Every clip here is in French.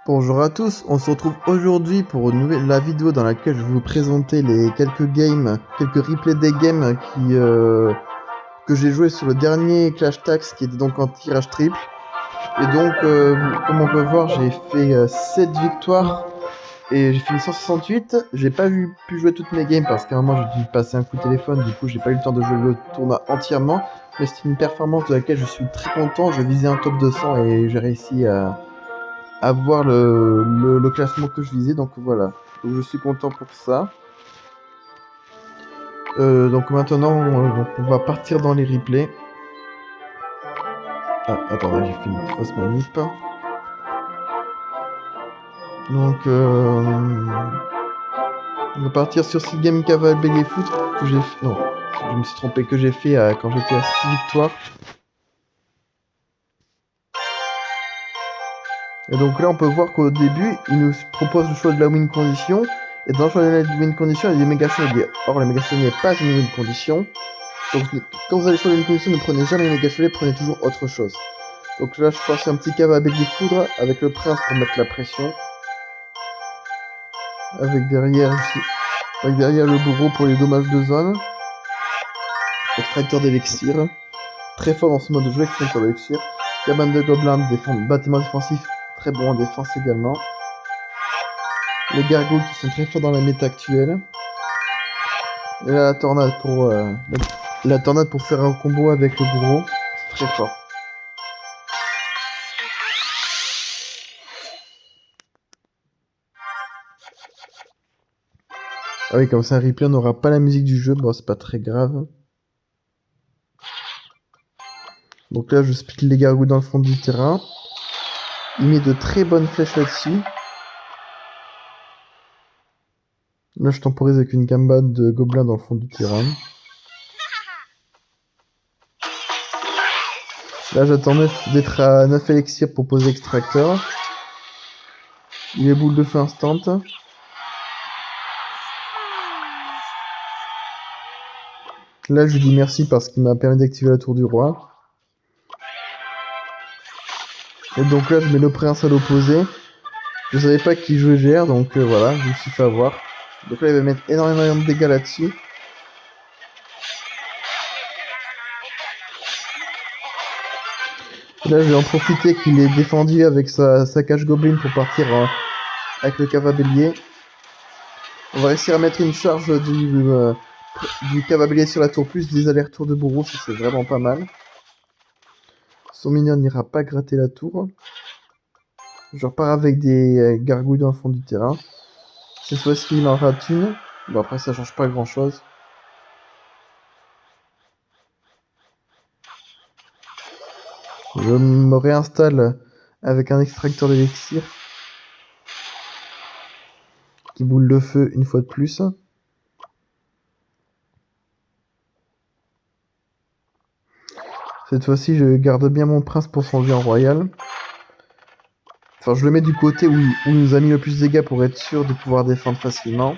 Bonjour à tous, on se retrouve aujourd'hui pour la vidéo dans laquelle je vais vous présenter les quelques replays des games que j'ai joué sur le dernier Clash Tax qui était donc en tirage triple. Et donc, comme on peut voir, j'ai fait 7 victoires et j'ai fini 168. J'ai pas pu jouer toutes mes games parce qu'à un moment j'ai dû passer un coup de téléphone, du coup j'ai pas eu le temps de jouer le tournoi entièrement. Mais c'est une performance de laquelle je suis très content, je visais un top 200 et j'ai réussi à voir le classement que je visais, donc voilà. Donc je suis content pour ça. Donc maintenant, on va partir dans les replays. Ah, attendez, j'ai fait une fausse manip. Donc, on va partir sur 6 games cavalier foot que j'ai fait. Non, je me suis trompé, que j'ai fait quand j'étais à 6 victoires. Et donc là, on peut voir qu'au début, il nous propose le choix de la win condition. Et dans le choix de la win condition, il y a des méga chevaliers. Or, la méga chevalier n'est pas une win condition. Donc, quand vous allez choisir une condition, ne prenez jamais méga chevalier, prenez toujours autre chose. Donc là, je passe un petit cavalier foudre avec le prince pour mettre la pression. Avec derrière le bourreau pour les dommages de zone. Extracteur d'élixir. Très fort dans ce mode de jeu, extracteur d'élixir. Cabane de gobelins, bâtiment défensif, très bon en défense également. Les gargouilles qui sont très forts dans la méta actuelle. Et là, la tornade pour faire un combo avec le bourreau. C'est très fort. Ah oui, comme c'est un replay, on n'aura pas la musique du jeu. Bon, c'est pas très grave. Donc là, je split les gargouilles dans le fond du terrain. Il met de très bonnes flèches là-dessus. Là, je temporise avec une gambade de gobelins dans le fond du terrain. Là, j'attends d'être à 9 élixirs pour poser extracteur. Il est boule de feu instant. Là, je lui dis merci parce qu'il m'a permis d'activer la tour du roi. Et donc là, je mets le prince à l'opposé. Je savais pas qui jouait GR, donc voilà, je me suis fait avoir. Donc là, il va mettre énormément de dégâts là-dessus. Là, je vais en profiter qu'il est défendu avec sa cage gobelin pour partir avec le cavalier. On va réussir à mettre une charge du cavalier sur la tour plus des allers-retours de bourreau, ça c'est vraiment pas mal. Son minion n'ira pas gratter la tour. Je repars avec des gargouilles dans le fond du terrain. Cette fois-ci, il en rate une. Bon, après, ça change pas grand-chose. Je me réinstalle avec un extracteur d'élixir qui boule le feu une fois de plus. Cette fois-ci, je garde bien mon prince pour son lien royal. Enfin, je le mets du côté où il nous a mis le plus de dégâts pour être sûr de pouvoir défendre facilement.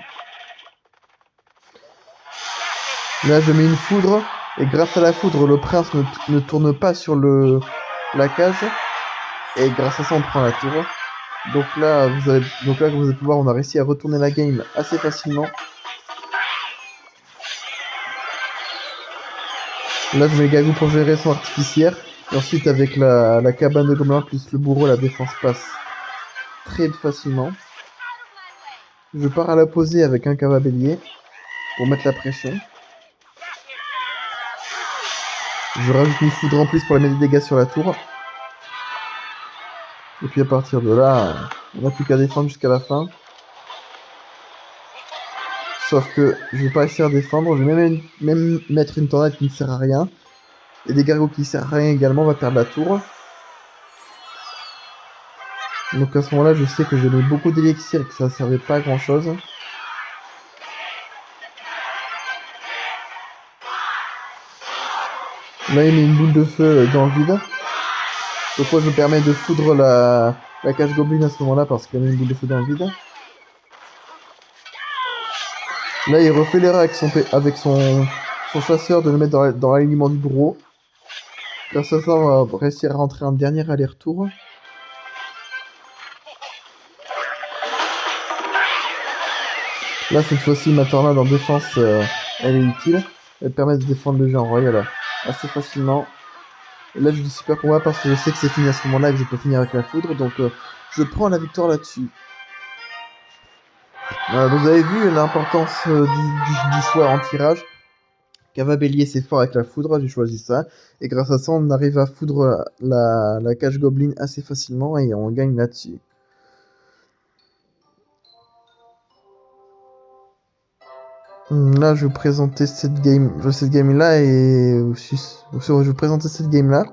Là, je mets une foudre. Et grâce à la foudre, le prince ne tourne pas sur la cage. Et grâce à ça, on prend la tour. Donc là, comme vous allez pouvoir, on a réussi à retourner la game assez facilement. Là, je mets le gagou pour gérer son artificière. Et ensuite, avec la cabane de gobelins plus le bourreau, la défense passe très facilement. Je pars à l'opposé avec un cavalier pour mettre la pression. Je rajoute une foudre en plus pour mettre des dégâts sur la tour. Et puis à partir de là, on n'a plus qu'à défendre jusqu'à la fin. Sauf que je vais pas essayer à défendre, je vais même mettre une tornade qui ne sert à rien. Et des gargots qui ne servent à rien également, on va perdre la tour. Donc à ce moment-là, je sais que j'ai mis beaucoup d'élixir et que ça ne servait pas à grand chose. Là, il met une boule de feu dans le vide. Donc moi, je me permets de foudre la cage goblin à ce moment-là parce qu'il a mis une boule de feu dans le vide. Là, il refait l'erreur avec son chasseur de le mettre dans l'alignement du bourreau. Grâce à ça, on va réussir à rentrer un dernier aller-retour. Là, cette fois-ci, ma tornade en défense, elle est utile. Elle permet de défendre le jeu en royal assez facilement. Et là, je dis super combat parce que je sais que c'est fini à ce moment-là et que je peux finir avec la foudre. Donc, je prends la victoire là-dessus. Vous avez vu l'importance du choix en tirage. Cava Bélier, c'est fort avec la foudre, j'ai choisi ça. Et grâce à ça, on arrive à foudre la cage Goblin assez facilement et on gagne là-dessus. Là, je vais vous présenter cette game-là et je vais vous présenter cette game-là.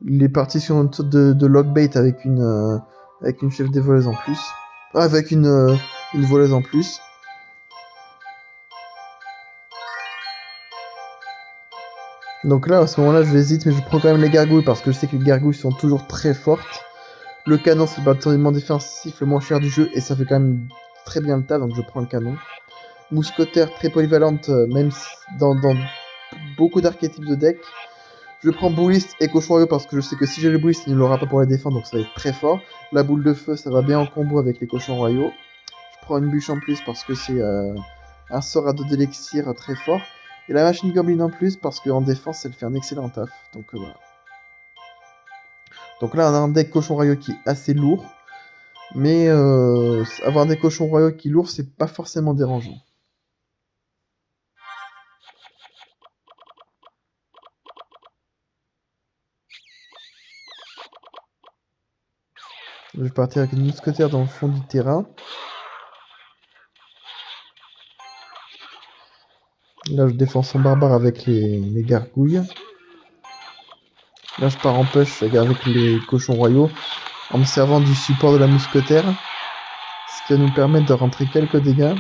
Il est parti sur une sorte de lockbait avec une chef des voleuses en plus. Avec une voleuse en plus. Donc là, à ce moment-là, je hésite, mais je prends quand même les gargouilles parce que je sais que les gargouilles sont toujours très fortes. Le canon, c'est le bâtiment défensif le moins cher du jeu et ça fait quand même très bien le tas, donc je prends le canon. Mousquetaire, très polyvalente, même dans beaucoup d'archétypes de deck. Je prends bouliste et cochon royaux parce que je sais que si j'ai le bouliste, il ne l'aura pas pour la défendre, donc ça va être très fort. La boule de feu, ça va bien en combo avec les cochons royaux. Je prends une bûche en plus parce que c'est un sort à 2 d'élixir très fort. Et la machine goblin en plus parce qu'en défense, elle fait un excellent taf. Donc voilà. Donc là, on a un deck cochon royaux qui est assez lourd. Mais avoir des cochons royaux qui lourds, c'est pas forcément dérangeant. Je vais partir avec une mousquetaire dans le fond du terrain. Là, je défends son barbare avec les gargouilles. Là, je pars en push avec les cochons royaux en me servant du support de la mousquetaire. Ce qui va nous permettre de rentrer quelques dégâts.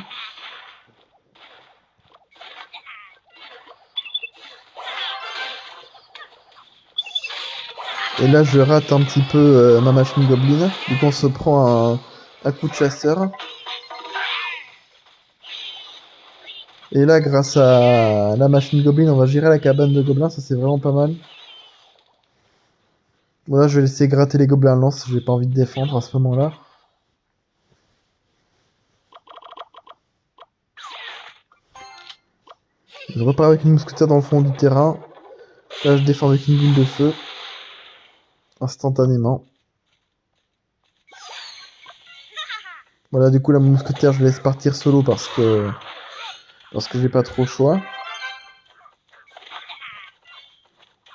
Et là, je rate un petit peu ma machine goblin. Du coup, on se prend un coup de chasseur. Et là, grâce à la machine goblin, on va gérer la cabane de gobelins. Ça, c'est vraiment pas mal. Bon, là, je vais laisser gratter les gobelins lance. J'ai pas envie de défendre à ce moment-là. Je repars avec une mousquetaire dans le fond du terrain. Là, je défends avec une boule de feu. Instantanément. Voilà, du coup, la mousquetaire, je laisse partir solo parce que j'ai pas trop le choix.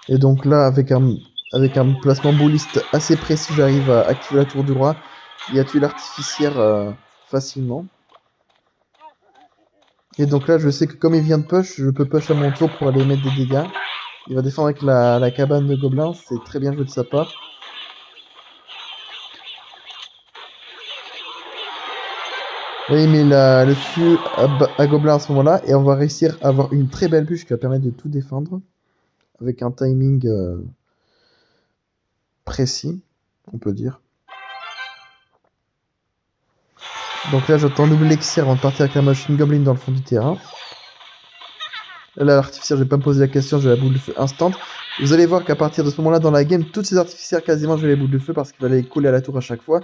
Et donc là, avec un placement bouliste assez précis, j'arrive à activer la tour du roi et à tuer l'artificière facilement. Et donc là, je sais que comme il vient de push, je peux push à mon tour pour aller mettre des dégâts. Il va défendre avec la cabane de gobelins, c'est très bien joué de sa part. Là, il met le feu à gobelin à ce moment-là et on va réussir à avoir une très belle bûche qui va permettre de tout défendre avec un timing précis, on peut dire. Donc là, j'attends double elixir avant de partir avec la machine goblin dans le fond du terrain. Là, l'artificière, je vais pas me poser la question, j'ai la boule de feu instant. Vous allez voir qu'à partir de ce moment-là dans la game, toutes ces artificières, quasiment, je vais les boules de feu parce qu'il va les coller à la tour à chaque fois.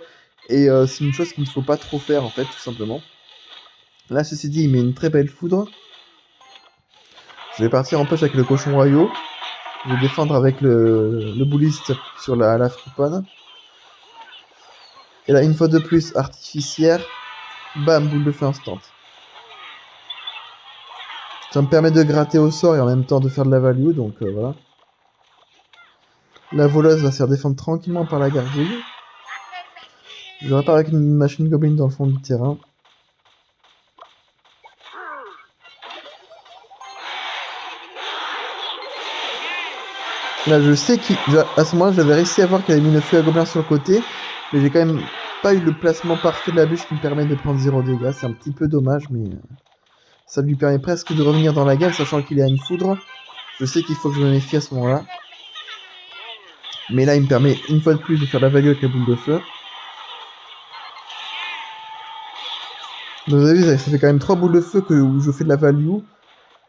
Et c'est une chose qu'il ne faut pas trop faire, en fait, tout simplement. Là, ceci dit, il met une très belle foudre. Je vais partir en push avec le cochon royaux. Je vais défendre avec le bouliste sur la friponne. Et là, une fois de plus, artificière. Bam, boule de feu instant. Ça me permet de gratter au sort et en même temps de faire de la value, donc voilà. La voleuse va se faire défendre tranquillement par la gargouille. Je repars avec une machine goblin dans le fond du terrain. Là, je sais qu'à ce moment-là, j'avais réussi à voir qu'il avait mis le feu à gobelin sur le côté, mais j'ai quand même pas eu le placement parfait de la bûche qui me permet de prendre 0 dégâts. C'est un petit peu dommage, mais ça lui permet presque de revenir dans la game, sachant qu'il a une foudre. Je sais qu'il faut que je me méfie à ce moment-là. Mais là, il me permet une fois de plus de faire la value avec la boule de feu. Donc, vous avez vu, ça fait quand même 3 boules de feu où je fais de la value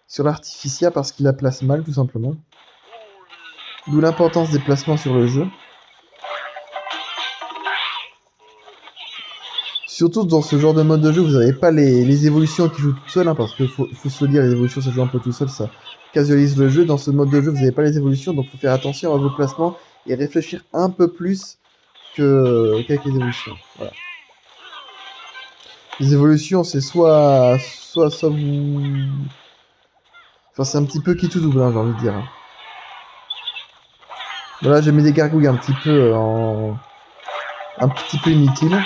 sur l'artificier parce qu'il la place mal, tout simplement. D'où l'importance des placements sur le jeu. Surtout dans ce genre de mode de jeu, vous n'avez pas les évolutions qui jouent toutes seules, hein, parce qu'il faut se le dire, les évolutions ça joue un peu tout seul, ça casualise le jeu. Dans ce mode de jeu, vous n'avez pas les évolutions, donc il faut faire attention à vos placements et réfléchir un peu plus qu'avec les évolutions. Voilà. Les évolutions, c'est soit vous... Enfin, c'est un petit peu qui tout double, hein, j'ai envie de dire. Voilà, j'ai mis des gargouilles un petit peu inutiles.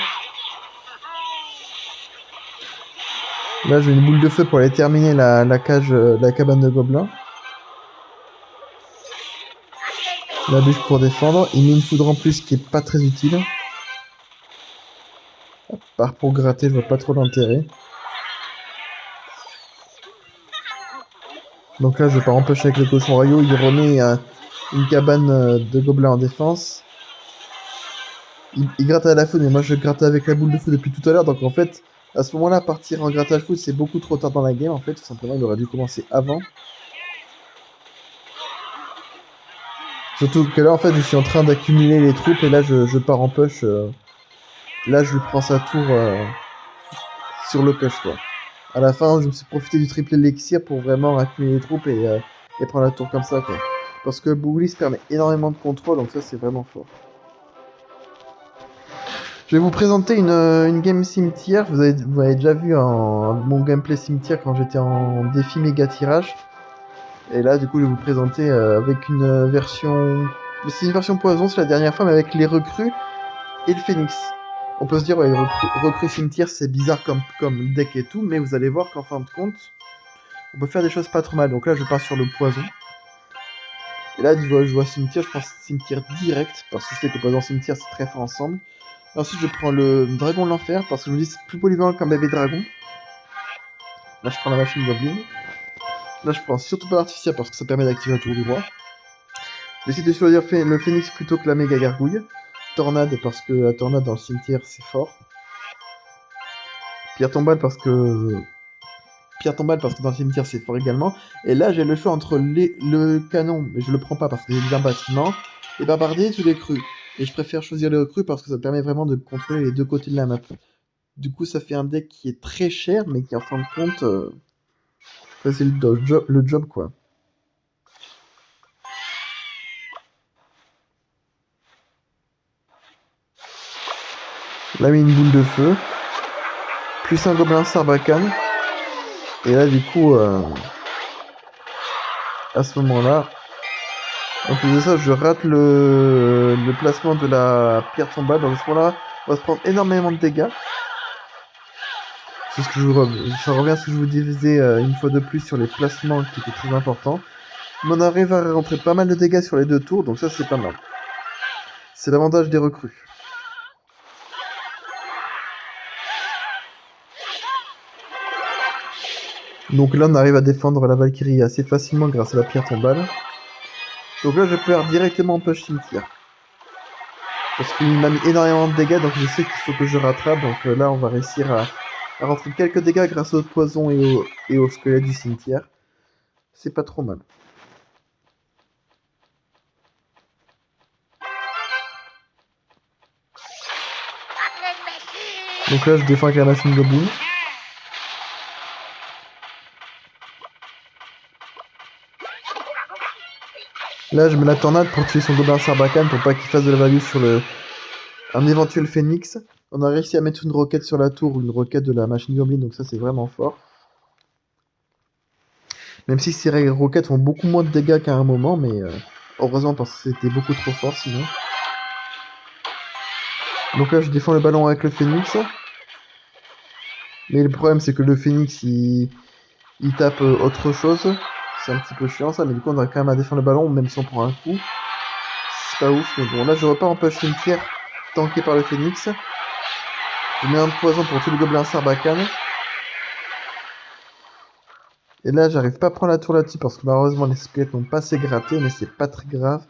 Là, j'ai une boule de feu pour aller terminer la cabane de gobelins. La bûche pour défendre. Il met une foudre en plus qui est pas très utile. À part pour gratter, je vois pas trop l'intérêt. Donc là, je pars en pêche avec le cochon rayo. Il remet une cabane de gobelins en défense. Il gratte à la foudre, mais moi je gratte avec la boule de feu depuis tout à l'heure. Donc en fait, à ce moment-là, partir en grattage foot, c'est beaucoup trop tard dans la game. En fait, tout simplement, il aurait dû commencer avant. Surtout que là, en fait, je suis en train d'accumuler les troupes et là, je pars en push. Là, je lui prends sa tour sur le push, quoi. À la fin, je me suis profité du triple élixir pour vraiment accumuler les troupes et prendre la tour comme ça, quoi. Parce que Bouglis permet énormément de contrôle, donc ça, c'est vraiment fort. Je vais vous présenter une game cimetière. Vous avez déjà vu mon gameplay cimetière quand j'étais en défi méga tirage. Et là, du coup, je vais vous présenter avec une version... C'est une version poison, c'est la dernière fois, mais avec les recrues et le phénix. On peut se dire, ouais, recrues cimetière, c'est bizarre comme deck et tout, mais vous allez voir qu'en fin de compte, on peut faire des choses pas trop mal. Donc là, je pars sur le poison. Et là, je vois cimetière, je pense cimetière direct, parce que je sais que poison cimetière, c'est très fort ensemble. Et ensuite, je prends le dragon de l'enfer, parce que je me dis c'est plus polyvalent qu'un bébé dragon. Là, je prends la machine goblin. Là, je prends surtout pas l'artificiel, parce que ça permet d'activer la tour du roi. J'essaie de choisir le phénix plutôt que la méga gargouille. Tornade, parce que la tornade dans le cimetière, c'est fort. Pierre tombale, parce que dans le cimetière, c'est fort également. Et là, j'ai le choix entre le canon, mais je le prends pas parce que j'ai un bâtiment, et barbarder tous les crus. Et je préfère choisir les recrues parce que ça permet vraiment de contrôler les deux côtés de la map. Du coup, ça fait un deck qui est très cher, mais qui en fin de compte c'est le job, quoi. Là, mis une boule de feu, plus un gobelin sarbacane. Et là, du coup, à ce moment-là, en plus de ça, je rate le placement de la pierre tombale. Donc à ce moment-là, on va se prendre énormément de dégâts. C'est ce que ça revient à ce que je vous disais une fois de plus sur les placements qui étaient très importants. Mais on arrive à rentrer pas mal de dégâts sur les deux tours, donc ça c'est pas mal. C'est l'avantage des recrues. Donc là on arrive à défendre la Valkyrie assez facilement grâce à la pierre tombale. Donc là je perds directement en push cimetière. Parce qu'il m'a mis énormément de dégâts, donc je sais qu'il faut que je rattrape. Donc là on va réussir à rentrer quelques dégâts grâce au poison et au squelette du cimetière. C'est pas trop mal. Donc là je défends avec la machine goblin. Là je mets la tornade pour tuer son gobelin sarbacane pour pas qu'il fasse de la value sur un éventuel phénix. On a réussi à mettre une roquette sur la tour, une roquette de la machine goblin, donc ça c'est vraiment fort. Même si ces roquettes font beaucoup moins de dégâts qu'à un moment, mais heureusement parce que c'était beaucoup trop fort sinon. Donc là je défends le ballon avec le phénix. Mais le problème c'est que le phénix il tape autre chose. C'est un petit peu chiant ça, mais du coup on a quand même à défendre le ballon même si on prend un coup. C'est pas ouf, mais bon là je repars en push cimetière tanké par le phénix. Je mets un poison pour tous les gobelins sarbacane. Et là j'arrive pas à prendre la tour là-dessus parce que malheureusement les squelettes n'ont pas assez gratté, mais c'est pas très grave.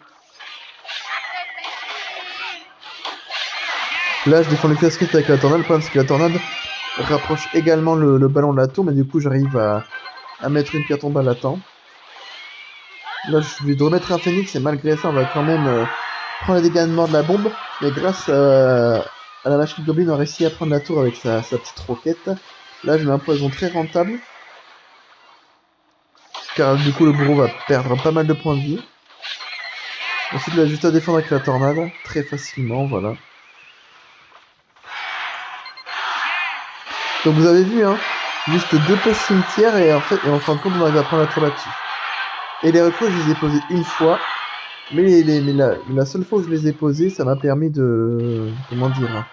Là je défends le casquette avec la tornade, le problème c'est que la tornade rapproche également le ballon de la tour, mais du coup j'arrive à mettre une pierre tombale à temps. Là je vais remettre un phénix et malgré ça on va quand même prendre les dégâts de mort de la bombe, mais grâce à la machine Goblin a réussi à prendre la tour avec sa petite roquette. Là, je mets un poison très rentable. Car du coup, le bourreau va perdre pas mal de points de vie. Ensuite, il a juste à défendre avec la tornade. Très facilement, voilà. Donc vous avez vu, hein, juste 2 postes cimetières et en fin de compte, on arrive à prendre la tour là-dessus. Et les recrues, je les ai posés une fois. Mais la seule fois où je les ai posés, ça m'a permis de... Comment dire, hein,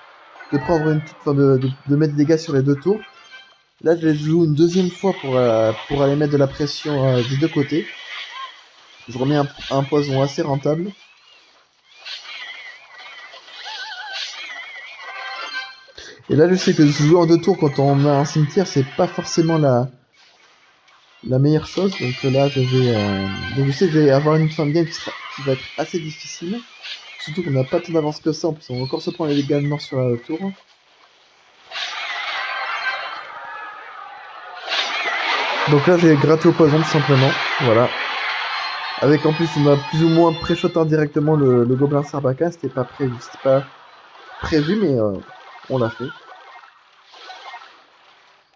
de prendre une toute... Enfin, de mettre des dégâts sur les 2 tours. Là, je les joue une deuxième fois pour aller mettre de la pression des 2 côtés. Je remets un poison assez rentable. Et là, je sais que jouer en 2 tours quand on a un cimetière, c'est pas forcément la meilleure chose. Donc là, donc je sais que je vais avoir une fin de game qui va être assez difficile. Surtout qu'on n'a pas tant d'avance que ça. En plus, on va encore se prendre les dégâts de mort sur la tour. Donc là, j'ai gratté au poison tout simplement. Voilà. Avec en plus, on a plus ou moins pré-shot indirectement le gobelin sarbacane. C'était pas prévu, mais on l'a fait.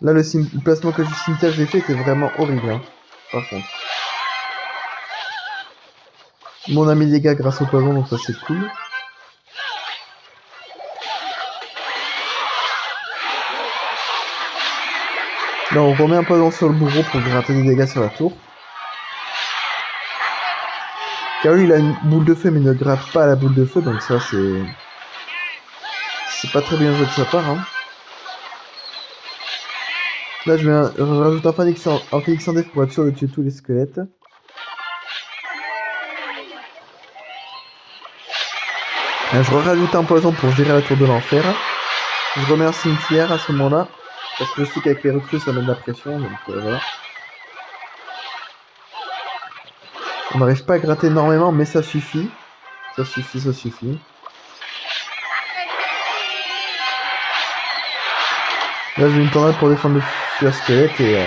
Là, le placement que du cimetière j'ai fait était vraiment horrible, hein, par contre. On a mis des dégâts grâce au poison, donc ça c'est cool. Là, on remet un poison sur le bourreau pour gratter des dégâts sur la tour. Car lui, il a une boule de feu, mais il ne gratte pas à la boule de feu, donc ça c'est... C'est pas très bien joué de sa part, hein. Là, je rajoute un phoenix en def pour être sûr de tuer tous les squelettes. Là, je rajoute un poison pour gérer la tour de l'enfer. Je remets un cimetière à ce moment-là. Parce que je sais qu'avec les recrues, ça met de la pression. Donc voilà. On n'arrive pas à gratter énormément, mais ça suffit. Ça suffit. Là, j'ai une tornade pour défendre le squelette et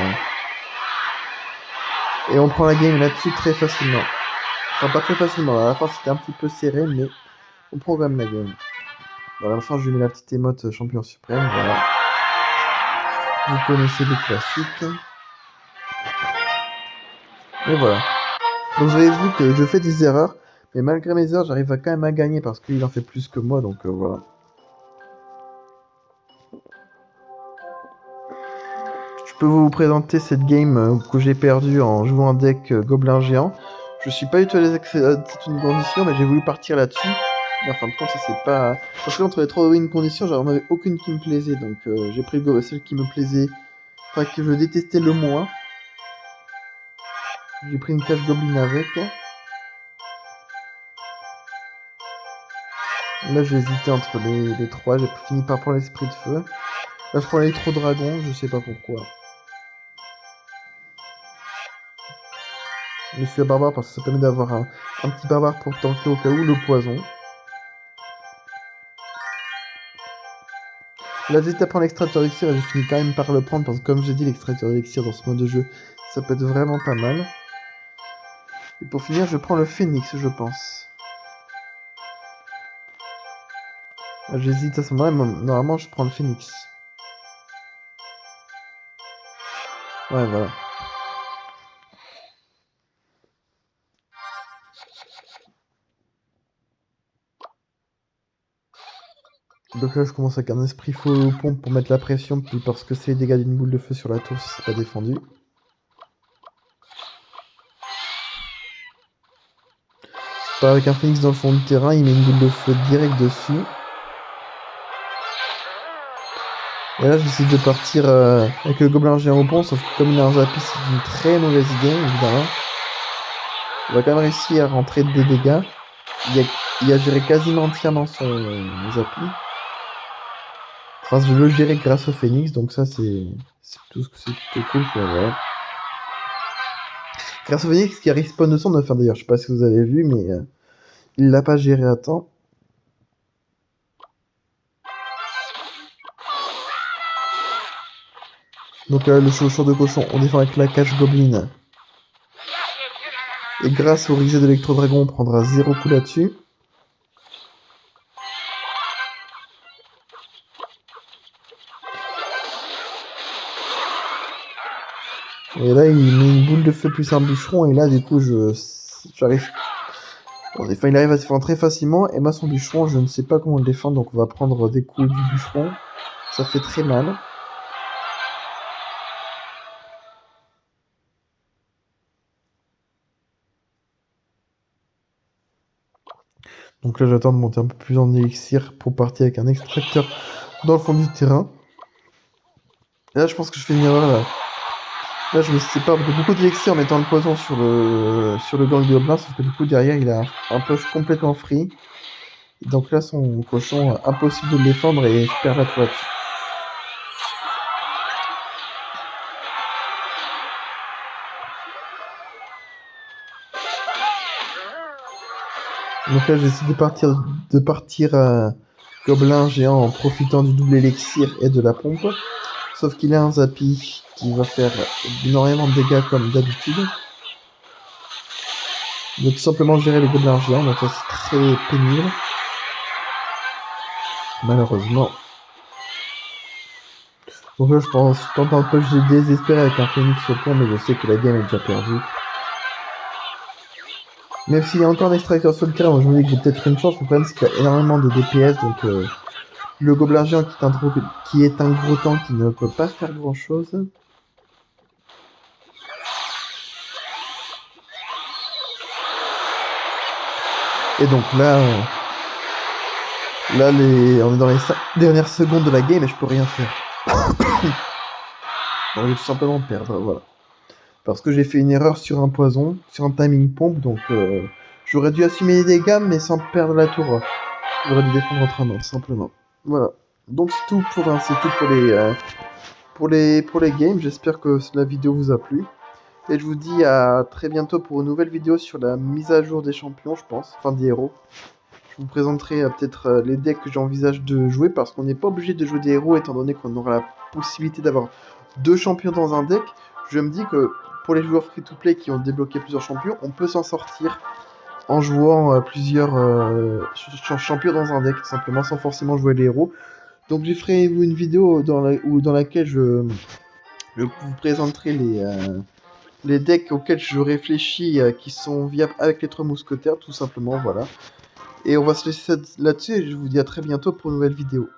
on prend la game là-dessus très facilement. Enfin, pas très facilement. À la fin, c'était un petit peu serré, mais on prend quand même la game. Bon, à la fin, je lui mets la petite émote champion suprême. Voilà. Vous connaissez les classiques. Et voilà. Donc vous avez vu que je fais des erreurs, mais malgré mes erreurs, j'arrive quand même à gagner parce qu'il en fait plus que moi, donc voilà. Je peux vous présenter cette game que j'ai perdue en jouant un deck gobelin géant. Je suis pas du tout à l'aise avec cette une condition, mais j'ai voulu partir là-dessus. Mais en fin de compte, ça c'est pas... Parce que entre les 3 win conditions, j'en avais aucune qui me plaisait, donc j'ai pris celle qui me plaisait, enfin que je détestais le moins. J'ai pris une cage goblin avec. Là j'ai hésité entre les 3, j'ai fini par prendre l'esprit de feu. Là je prends l'électro-dragon, je sais pas pourquoi. Je suis à barbare parce que ça permet d'avoir un petit barbare pour tanker au cas où le poison. Là j'étais à prendre l'extracteur d'élixir et j'ai fini quand même par le prendre parce que comme j'ai dit l'extracteur d'élixir dans ce mode de jeu ça peut être vraiment pas mal. Et pour finir je prends le phénix je pense. J'hésite à ce moment-là, mais normalement je prends le phénix. Ouais voilà. Donc là je commence avec un esprit faux pompe pour mettre la pression, puis parce que c'est les dégâts d'une boule de feu sur la tour si c'est pas défendu. Je pars avec un phénix dans le fond du terrain, il met une boule de feu direct dessus. Et là, j'essaie de partir avec le gobelin géant au pont, sauf que comme il a un zappy, c'est une très mauvaise idée, évidemment. Il va quand même réussir à rentrer des dégâts. Il a géré quasiment entièrement son zappy. Enfin, je le gérer grâce au phénix, donc ça, c'est plutôt cool, quoi, voilà. Grâce au phénix qui a respawn de son de fin d'ailleurs, je sais pas si vous avez vu, mais il l'a pas géré à temps. Donc le chaussure de cochon, on défend avec la cage goblin. Et grâce au reset d'électro-dragon, on prendra 0 coup là-dessus. Et là, il met une boule de feu plus un bûcheron, et là, du coup, j'arrive. Enfin, il arrive à se défendre très facilement, et moi, son bûcheron, je ne sais pas comment le défendre, donc on va prendre des coups du bûcheron. Ça fait très mal. Donc là, j'attends de monter un peu plus en élixir pour partir avec un extracteur dans le fond du terrain. Et là, je pense que je fais une erreur là. Là, je me sépare de beaucoup d'élixir en mettant le poison sur le gang de gobelins, sauf que du coup, derrière, il a un push complètement free. Et donc là, son cochon, impossible de le défendre et je perds la toile. Donc là, j'essaie de partir gobelin géant en profitant du double élixir et de la pompe. Sauf qu'il a un Zappy qui va faire énormément de dégâts comme d'habitude. Il doit tout simplement gérer les gobelins géants, donc ça c'est très pénible. Malheureusement. Donc là, je pense, tente un peu, j'ai désespéré avec un phoenix au pont, mais je sais que la game est déjà perdue. Même s'il y a encore un extracteur sur le terrain, donc je me dis que j'ai peut-être une chance. Le problème, c'est qu'il y a énormément de DPS, donc le gobelin géant qui est un gros tank qui ne peut pas faire grand-chose. Et donc là, on est dans les 5 dernières secondes de la game et je peux rien faire. On va tout simplement perdre, voilà. Parce que j'ai fait une erreur sur un poison, sur un timing pompe, donc j'aurais dû assumer les dégâts mais sans perdre la tour. J'aurais dû défendre autrement, simplement. Voilà. Donc c'est tout pour les games. J'espère que la vidéo vous a plu. Et je vous dis à très bientôt pour une nouvelle vidéo sur la mise à jour des champions, je pense, enfin des héros. Je vous présenterai peut-être les decks que j'envisage de jouer parce qu'on n'est pas obligé de jouer des héros étant donné qu'on aura la possibilité d'avoir 2 champions dans un deck. Je me dis que pour les joueurs free-to-play qui ont débloqué plusieurs champions, on peut s'en sortir en jouant plusieurs champions dans un deck, tout simplement, sans forcément jouer les héros. Donc je ferai une vidéo dans laquelle je vous présenterai les decks auxquels je réfléchis qui sont viables avec les 3 mousquetaires, tout simplement, voilà. Et on va se laisser là-dessus et je vous dis à très bientôt pour une nouvelle vidéo.